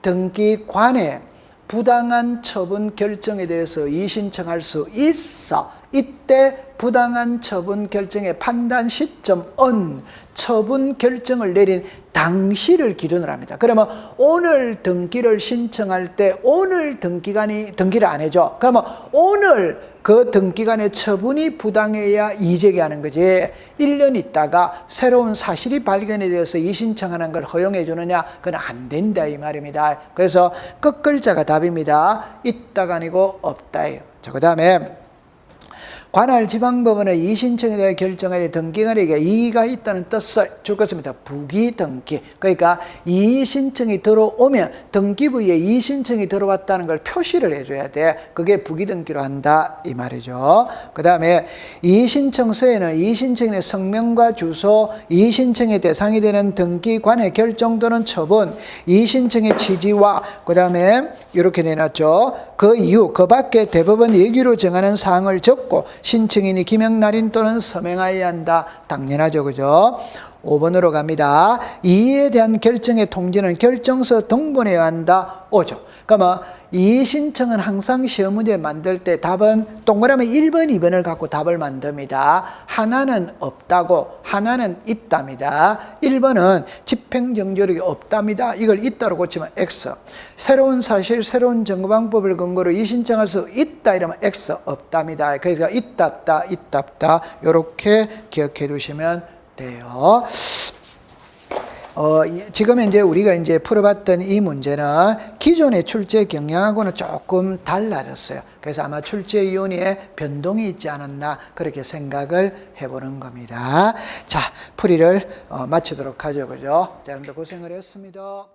등기관에 부당한 처분 결정에 대해서 이의신청할 수 있어. 이때 부당한 처분 결정의 판단 시점은 처분 결정을 내린 당시를 기준으로 합니다. 그러면 오늘 등기를 신청할 때 오늘 등기를 안 해줘. 그러면 오늘 그 등기관의 처분이 부당해야 이의제기하는 거지. 1년 있다가 새로운 사실이 발견에 대해서 이의신청하는 걸 허용해 주느냐? 그건 안 된다 이 말입니다. 그래서 끝글자가 답입니다. 있다가 아니고 없다예요. 자, 그 다음에 관할 지방법원의 이의신청에 대해 결정하여 등기관에게 이의가 있다는 뜻을 줄 것입니다. 부기등기. 그러니까 이의신청이 들어오면 등기부에 이의신청이 들어왔다는 걸 표시를 해줘야 돼. 그게 부기등기로 한다 이 말이죠. 그 다음에 이의신청서에는 이의신청의 성명과 주소, 이의신청의 대상이 되는 등기관의 결정 또는 처분, 이의신청의 취지와 그 다음에 이렇게 내놨죠. 그 이유, 그 밖에 대법원 예규로 정하는 사항을 적고 신청인이 기명날인 또는 서명하여야 한다. 당연하죠, 그죠? 5번으로 갑니다. 이의에 대한 결정의 통지는 결정서 등본해야 한다. 5죠. 그러면 이의 신청은 항상 시험 문제 만들 때 답은 동그라미 1번, 2번을 갖고 답을 만듭니다. 하나는 없다고, 하나는 있답니다. 1번은 집행정지력이 없답니다. 이걸 있다로 고치면 X. 새로운 사실, 새로운 증거방법을 근거로 이의 신청할 수 있다 이러면 X 없답니다. 그러니까 있답다, 있답다 이렇게 기억해 두시면 돼요. 지금 이제 우리가 이제 풀어봤던 이 문제는 기존의 출제 경향하고는 조금 달라졌어요. 그래서 아마 출제 이론에 변동이 있지 않았나 그렇게 생각을 해보는 겁니다. 자, 풀이를 마치도록 하죠, 그죠? 자, 여러분들 고생을 했습니다.